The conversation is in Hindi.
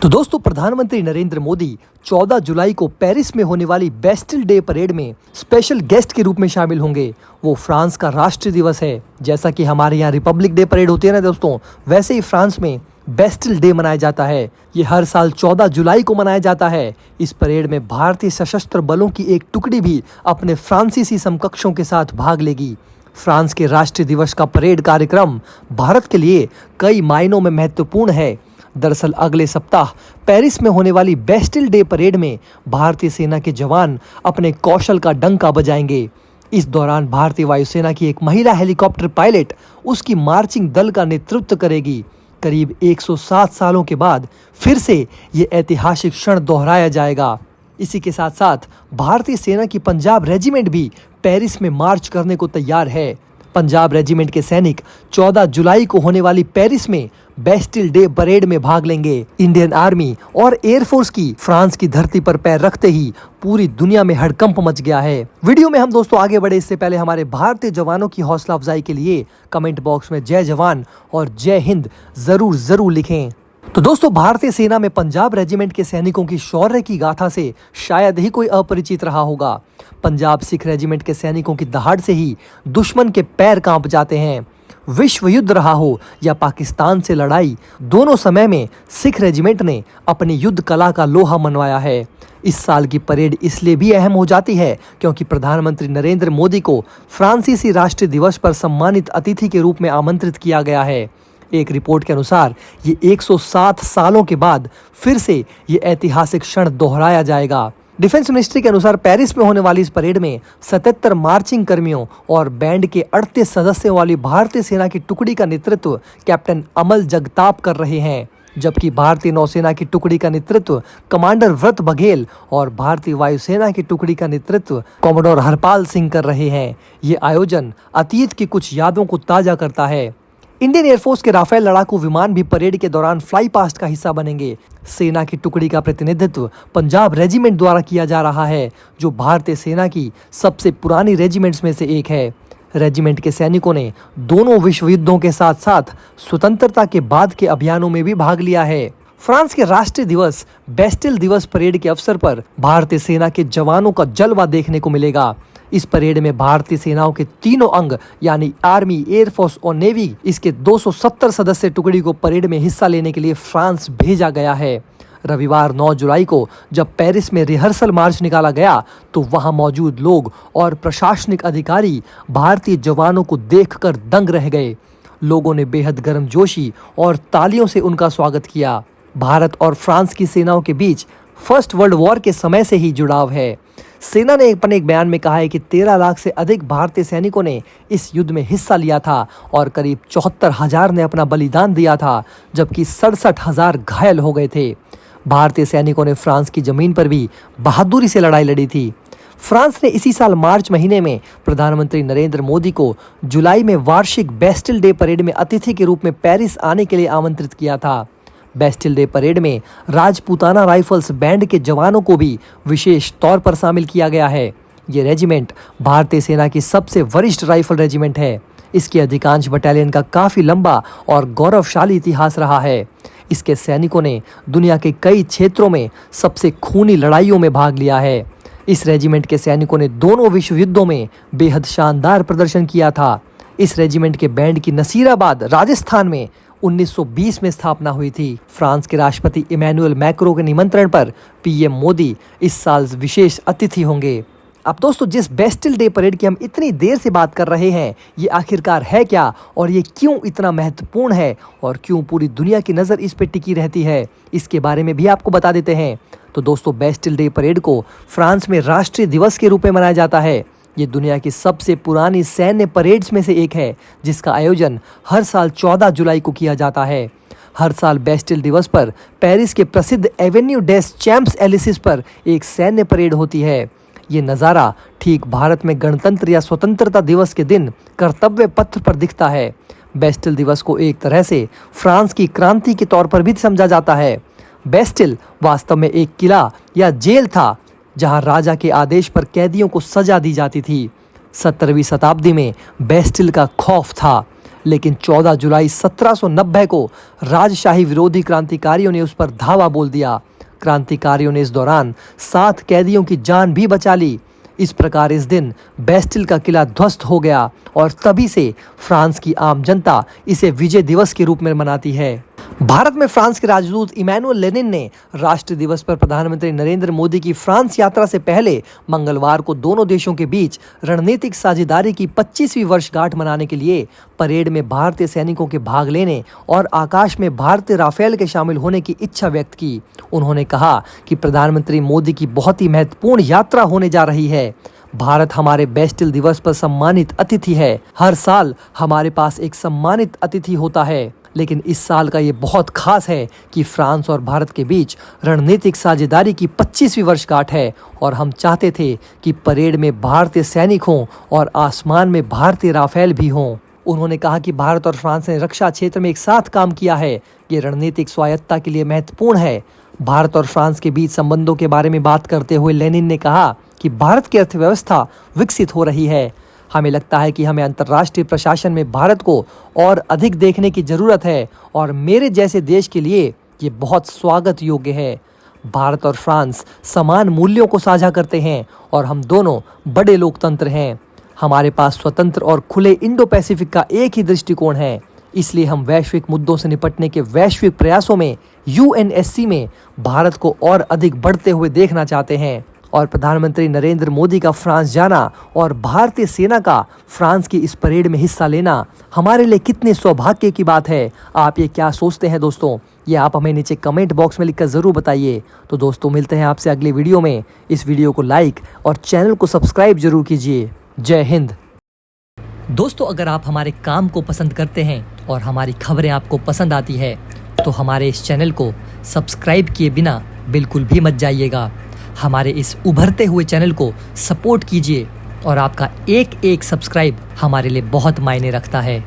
तो दोस्तों, प्रधानमंत्री नरेंद्र मोदी 14 जुलाई को पेरिस में होने वाली बेस्टिल डे परेड में स्पेशल गेस्ट के रूप में शामिल होंगे। वो फ्रांस का राष्ट्रीय दिवस है। जैसा कि हमारे यहाँ रिपब्लिक डे परेड होती है ना दोस्तों, वैसे ही फ्रांस में बेस्टिल डे मनाया जाता है। ये हर साल 14 जुलाई को मनाया जाता है। इस परेड में भारतीय सशस्त्र बलों की एक टुकड़ी भी अपने फ्रांसीसी समकक्षों के साथ भाग लेगी। फ्रांस के राष्ट्रीय दिवस का परेड कार्यक्रम भारत के लिए कई मायनों में महत्वपूर्ण है। दरअसल अगले सप्ताह पेरिस में होने वाली बेस्टिल डे परेड में भारतीय सेना के जवान अपने कौशल का डंका बजाएंगे। इस दौरान भारतीय वायुसेना की एक महिला हेलीकॉप्टर पायलट उसकी मार्चिंग दल का नेतृत्व करेगी। करीब 107 सालों के बाद फिर से ये ऐतिहासिक क्षण दोहराया जाएगा। इसी के साथ साथ भारतीय सेना की पंजाब रेजिमेंट भी पेरिस में मार्च करने को तैयार है। पंजाब रेजिमेंट के सैनिक 14 जुलाई को होने वाली पेरिस में बेस्टिल डे परेड में भाग लेंगे। इंडियन आर्मी और एयरफोर्स की फ्रांस की धरती पर पैर रखते ही पूरी दुनिया में हड़कंप मच गया है। वीडियो में हम दोस्तों आगे बढ़े इससे पहले हमारे भारतीय जवानों की हौसला अफजाई के लिए कमेंट बॉक्स में जय जवान और जय हिंद जरूर लिखें। तो दोस्तों, भारतीय सेना में पंजाब रेजिमेंट के सैनिकों की शौर्य की गाथा से शायद ही कोई अपरिचित रहा होगा। पंजाब सिख रेजिमेंट के सैनिकों की दहाड़ से ही दुश्मन के पैर कांप जाते हैं। विश्व युद्ध रहा हो या पाकिस्तान से लड़ाई, दोनों समय में सिख रेजिमेंट ने अपनी युद्ध कला का लोहा मनवाया है। इस साल की परेड इसलिए भी अहम हो जाती है क्योंकि प्रधानमंत्री नरेंद्र मोदी को फ्रांसीसी राष्ट्रीय दिवस पर सम्मानित अतिथि के रूप में आमंत्रित किया गया है। एक रिपोर्ट के अनुसार ये 107 सालों के बाद फिर से ये ऐतिहासिक क्षण दोहराया जाएगा। डिफेंस मिनिस्ट्री के अनुसार पेरिस में होने वाली इस परेड में 77 मार्चिंग कर्मियों और बैंड के 38 सदस्यों वाली भारतीय सेना की टुकड़ी का नेतृत्व कैप्टन अमल जगताप कर रहे हैं, जबकि भारतीय नौसेना की टुकड़ी का नेतृत्व कमांडर व्रत बघेल और भारतीय वायुसेना की टुकड़ी का नेतृत्व कॉमोडोर हरपाल सिंह कर रहे हैं। ये आयोजन अतीत की कुछ यादों को ताजा करता है। इंडियन एयरफोर्स के राफेल लड़ाकू विमान भी परेड के दौरान फ्लाई पास्ट का हिस्सा बनेंगे। सेना की टुकड़ी का प्रतिनिधित्व पंजाब रेजिमेंट द्वारा किया जा रहा है, जो भारतीय सेना की सबसे पुरानी रेजिमेंट्स में से एक है। रेजिमेंट के सैनिकों ने दोनों विश्व युद्धों के साथ साथ स्वतंत्रता के बाद के अभियानों में भी भाग लिया है। फ्रांस के राष्ट्रीय दिवस बेस्टिल दिवस परेड के अवसर पर भारतीय सेना के जवानों का जलवा देखने को मिलेगा। इस परेड में भारतीय सेनाओं के तीनों अंग यानी आर्मी, एयरफोर्स और नेवी इसके 270 सदस्य टुकड़ी को परेड में हिस्सा लेने के लिए फ्रांस भेजा गया है। रविवार 9 जुलाई को जब पेरिस में रिहर्सल मार्च निकाला गया तो वहां मौजूद लोग और प्रशासनिक अधिकारी भारतीय जवानों को देखकर दंग रह गए। लोगों ने बेहद गर्मजोशी और तालियों से उनका स्वागत किया। भारत और फ्रांस की सेनाओं के बीच फर्स्ट वर्ल्ड वॉर के समय से ही जुड़ाव है। सेना ने अपने एक बयान में कहा है कि 13 लाख से अधिक भारतीय सैनिकों ने इस युद्ध में हिस्सा लिया था और करीब 74,000 ने अपना बलिदान दिया था, जबकि 67,000 घायल हो गए थे। भारतीय सैनिकों ने फ्रांस की जमीन पर भी बहादुरी से लड़ाई लड़ी थी। फ्रांस ने इसी साल मार्च महीने में प्रधानमंत्री नरेंद्र मोदी को जुलाई में वार्षिक बेस्टिल डे परेड में अतिथि के रूप में पेरिस आने के लिए आमंत्रित किया था। बेस्टिल डे परेड में राजपूताना राइफल्स बैंड के जवानों को भी विशेष तौर पर शामिल किया गया है। ये रेजिमेंट भारतीय सेना की सबसे वरिष्ठ राइफल रेजिमेंट है। इसकी अधिकांश बटालियन का काफी लंबा और गौरवशाली इतिहास रहा है। इसके सैनिकों ने दुनिया के कई क्षेत्रों में सबसे खूनी लड़ाइयों में भाग लिया है। इस रेजिमेंट के सैनिकों ने दोनों विश्व युद्धों में बेहद शानदार प्रदर्शन किया था। इस रेजिमेंट के बैंड की नसीराबाद राजस्थान में 1920 में स्थापना हुई थी। फ्रांस के राष्ट्रपति इमैनुअल मैक्रों के निमंत्रण पर पीएम मोदी इस साल विशेष अतिथि होंगे। अब दोस्तों, जिस बेस्टिल डे परेड की हम इतनी देर से बात कर रहे हैं, ये आखिरकार है क्या और ये क्यों इतना महत्वपूर्ण है और क्यों पूरी दुनिया की नज़र इस पे टिकी रहती है, इसके बारे में भी आपको बता देते हैं। तो दोस्तों, बेस्टिल डे परेड को फ्रांस में राष्ट्रीय दिवस के रूप में मनाया जाता है। ये दुनिया की सबसे पुरानी सैन्य परेड्स में से एक है, जिसका आयोजन हर साल 14 जुलाई को किया जाता है। हर साल बेस्टिल दिवस पर पेरिस के प्रसिद्ध एवेन्यू डेस चैम्प्स एलिसिस पर एक सैन्य परेड होती है। ये नज़ारा ठीक भारत में गणतंत्र या स्वतंत्रता दिवस के दिन कर्तव्य पथ पर दिखता है। बेस्टिल दिवस को एक तरह से फ्रांस की क्रांति के तौर पर भी समझा जाता है। बेस्टिल वास्तव में एक किला या जेल था जहां राजा के आदेश पर कैदियों को सजा दी जाती थी। 17वीं शताब्दी में बेस्टिल का खौफ था। लेकिन 14 जुलाई 1790 को राजशाही विरोधी क्रांतिकारियों ने उस पर धावा बोल दिया। क्रांतिकारियों ने इस दौरान 7 कैदियों की जान भी बचा ली। इस प्रकार इस दिन बेस्टिल का किला ध्वस्त हो गया और तभी से फ्रांस की आम जनता इसे विजय दिवस के रूप में मनाती है। भारत में फ्रांस के राजदूत इमैनुअल लेनिन ने राष्ट्र दिवस पर प्रधानमंत्री नरेंद्र मोदी की फ्रांस यात्रा से पहले मंगलवार को दोनों देशों के बीच रणनीतिक साझेदारी की 25वीं वर्षगांठ मनाने के लिए परेड में भारतीय सैनिकों के भाग लेने और आकाश में भारतीय राफेल के शामिल होने की इच्छा व्यक्त की। उन्होंने कहा कि प्रधानमंत्री मोदी की बहुत ही महत्वपूर्ण यात्रा होने जा रही है। भारत हमारे बेस्टिल दिवस पर सम्मानित अतिथि है। हर साल हमारे पास एक सम्मानित अतिथि होता है, लेकिन इस साल का ये बहुत खास है कि फ्रांस और भारत के बीच रणनीतिक साझेदारी की 25वीं वर्षगांठ है और हम चाहते थे कि परेड में भारतीय सैनिक हों और आसमान में भारतीय राफेल भी हों। उन्होंने कहा कि भारत और फ्रांस ने रक्षा क्षेत्र में एक साथ काम किया है। ये रणनीतिक स्वायत्तता के लिए महत्वपूर्ण है। भारत और फ्रांस के बीच संबंधों के बारे में बात करते हुए लेनिन ने कहा कि भारत की अर्थव्यवस्था विकसित हो रही है। हमें लगता है कि हमें अंतर्राष्ट्रीय प्रशासन में भारत को और अधिक देखने की जरूरत है और मेरे जैसे देश के लिए ये बहुत स्वागत योग्य है। भारत और फ्रांस समान मूल्यों को साझा करते हैं और हम दोनों बड़े लोकतंत्र हैं। हमारे पास स्वतंत्र और खुले इंडो पैसिफिक का एक ही दृष्टिकोण है। इसलिए हम वैश्विक मुद्दों से निपटने के वैश्विक प्रयासों में यूएनएससी में भारत को और अधिक बढ़ते हुए देखना चाहते हैं। और प्रधानमंत्री नरेंद्र मोदी का फ्रांस जाना और भारतीय सेना का फ्रांस की इस परेड में हिस्सा लेना हमारे लिए कितने सौभाग्य की बात है। आप ये क्या सोचते हैं दोस्तों? ये आप हमें नीचे कमेंट बॉक्स में लिखकर ज़रूर बताइए। तो दोस्तों मिलते हैं आपसे अगले वीडियो में। इस वीडियो को लाइक और चैनल को सब्सक्राइब जरूर कीजिए। जय हिंद। दोस्तों अगर आप हमारे काम को पसंद करते हैं और हमारी खबरें आपको पसंद आती है तो हमारे इस चैनल को सब्सक्राइब किए बिना बिल्कुल भी मत जाइएगा। हमारे इस उभरते हुए चैनल को सपोर्ट कीजिए और आपका एक एक सब्सक्राइब हमारे लिए बहुत मायने रखता है।